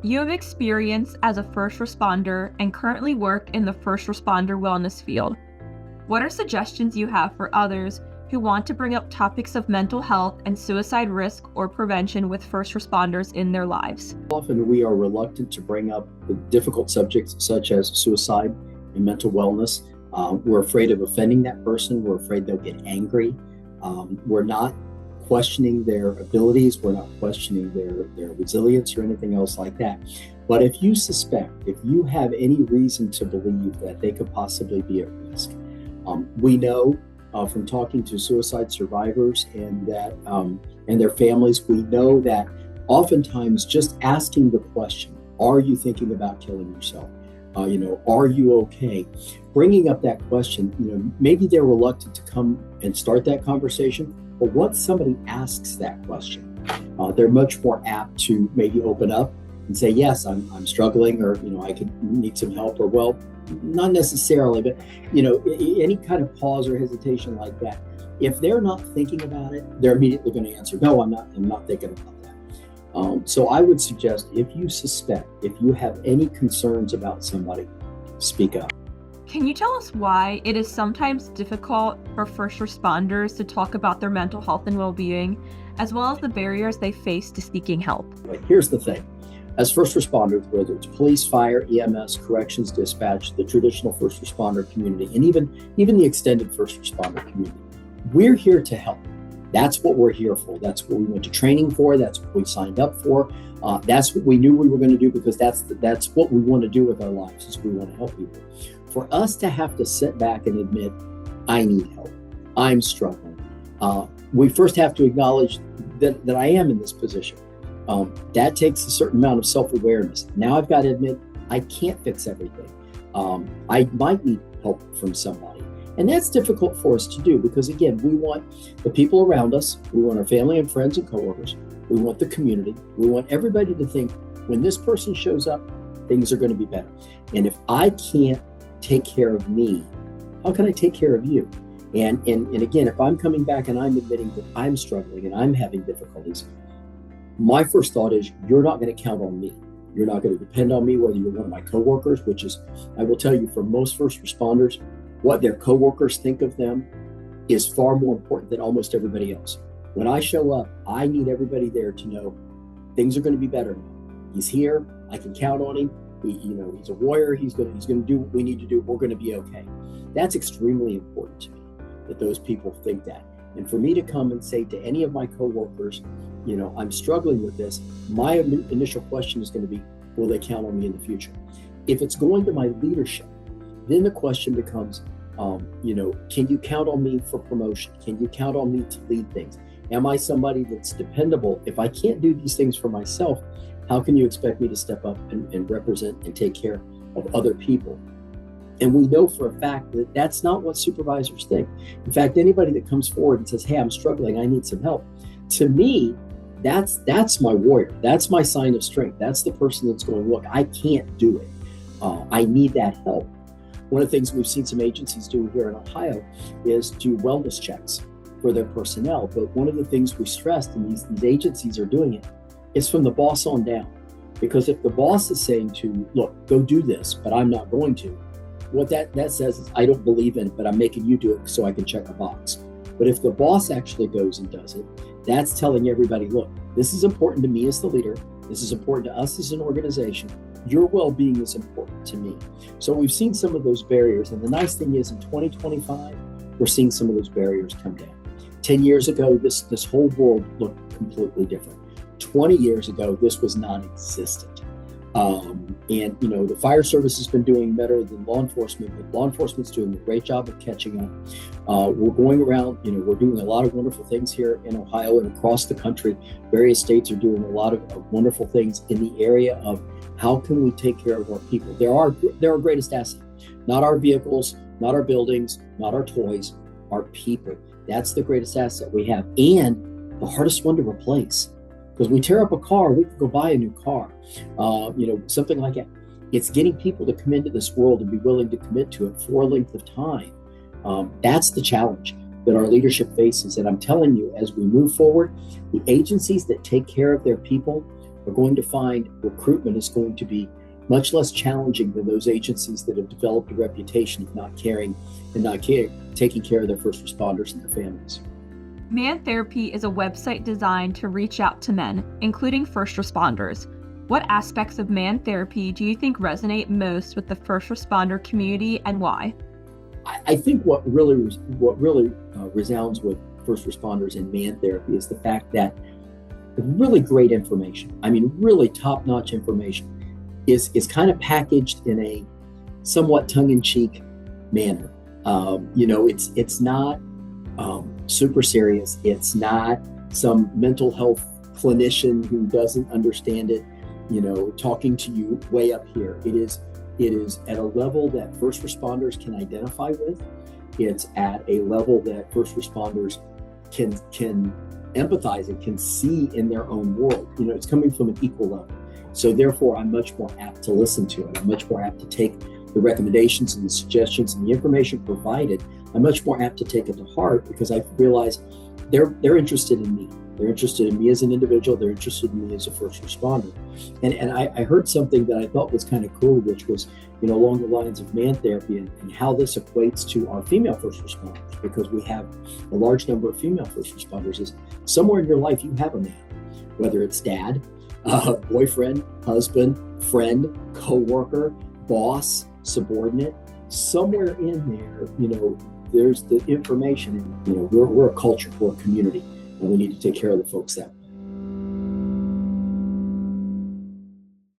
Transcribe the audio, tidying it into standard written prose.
You have experience as a first responder and currently work in the first responder wellness field. What are suggestions you have for others who want to bring up topics of mental health and suicide risk or prevention with first responders in their lives? Often we are reluctant to bring up the difficult subjects such as suicide and mental wellness. We're afraid of offending that person. We're afraid they'll get angry. We're not questioning their abilities. We're not questioning their resilience or anything else like that. But if you suspect, if you have any reason to believe that they could possibly be at risk, we know from talking to suicide survivors and their families, we know that oftentimes just asking the question, are you thinking about killing yourself? Are you okay? Bringing up that question, maybe they're reluctant to come and start that conversation, but once somebody asks that question, they're much more apt to maybe open up and say, yes, I'm struggling, or, I could need some help, or, well, not necessarily, but, any kind of pause or hesitation like that. If they're not thinking about it, they're immediately going to answer, no, I'm not thinking about that. So I would suggest, if you suspect, if you have any concerns about somebody, speak up. Can you tell us why it is sometimes difficult for first responders to talk about their mental health and well-being, as well as the barriers they face to seeking help? Here's the thing. As first responders, whether it's police, fire, EMS, corrections, dispatch, the traditional first responder community, and even the extended first responder community, we're here to help. That's what we're here for. That's what we went to training for. That's what we signed up for. That's what we knew we were going to do, because that's what we want to do with our lives, is we want to help people. For us to have to sit back and admit, I need help, I'm struggling, we first have to acknowledge that I am in this position. That takes a certain amount of self-awareness. Now I've got to admit, I can't fix everything. I might need help from somebody. And that's difficult for us to do, because again, we want the people around us, we want our family and friends and coworkers, we want the community, we want everybody to think, when this person shows up, things are going to be better. And if I can't take care of me, how can I take care of you? And again, if I'm coming back and I'm admitting that I'm struggling and I'm having difficulties, my first thought is, you're not going to count on me. You're not going to depend on me, whether you're one of my coworkers, which is, I will tell you, for most first responders, what their coworkers think of them is far more important than almost everybody else. When I show up, I need everybody there to know things are going to be better. He's here. I can count on him. He's a warrior. He's going to do what we need to do. We're going to be okay. That's extremely important to me, that those people think that. And for me to come and say to any of my coworkers, I'm struggling with this, my initial question is going to be, will they count on me in the future? If it's going to my leadership, then the question becomes, can you count on me for promotion? Can you count on me to lead things? Am I somebody that's dependable? If I can't do these things for myself, how can you expect me to step up and represent and take care of other people? And we know for a fact that that's not what supervisors think. In fact, anybody that comes forward and says, hey, I'm struggling, I need some help, to me, that's my warrior. That's my sign of strength. That's the person that's going, look, I can't do it. I need that help. One of the things we've seen some agencies do here in Ohio is do wellness checks for their personnel. But one of the things we stressed, and these agencies are doing it, is from the boss on down. Because if the boss is saying to, look, go do this, but I'm not going to, what that says is, I don't believe in it, but I'm making you do it so I can check a box. But if the boss actually goes and does it, that's telling everybody, look, this is important to me as the leader. This is important to us as an organization. Your well-being is important to me. So we've seen some of those barriers. And the nice thing is, in 2025, we're seeing some of those barriers come down. 10 years ago, this whole world looked completely different. 20 years ago, this was non-existent. And the fire service has been doing better than law enforcement, but law enforcement's doing a great job of catching up. We're going around, we're doing a lot of wonderful things here in Ohio and across the country. Various states are doing a lot of wonderful things in the area of how can we take care of our people. They're our greatest asset, not our vehicles, not our buildings, not our toys, our people. That's the greatest asset we have, and the hardest one to replace. Because we tear up a car, we can go buy a new car, something like that. It's getting people to come into this world and be willing to commit to it for a length of time. That's the challenge that our leadership faces. And I'm telling you, as we move forward, the agencies that take care of their people are going to find recruitment is going to be much less challenging than those agencies that have developed a reputation of not caring and not taking care of their first responders and their families. Man Therapy is a website designed to reach out to men, including first responders. What aspects of Man Therapy do you think resonate most with the first responder community, and why? I think what really resounds with first responders in Man Therapy is the fact that really great information, really top-notch information, is kind of packaged in a somewhat tongue-in-cheek manner. It's not super serious. It's not some mental health clinician who doesn't understand it, talking to you way up here. It is at a level that first responders can identify with. It's at a level that first responders can empathize and can see in their own world. It's coming from an equal level. So therefore, I'm much more apt to listen to it. I'm much more apt to take the recommendations and the suggestions and the information provided. I'm much more apt to take it to heart because I realize they're interested in me. They're interested in me as an individual. They're interested in me as a first responder. And I heard something that I thought was kind of cool, which was, along the lines of Man Therapy and how this equates to our female first responders, because we have a large number of female first responders. Is somewhere in your life you have a man, whether it's dad, boyfriend, husband, friend, coworker, boss, subordinate. Somewhere in there, there's the information. And we're a culture, we're a community, and we need to take care of the folks that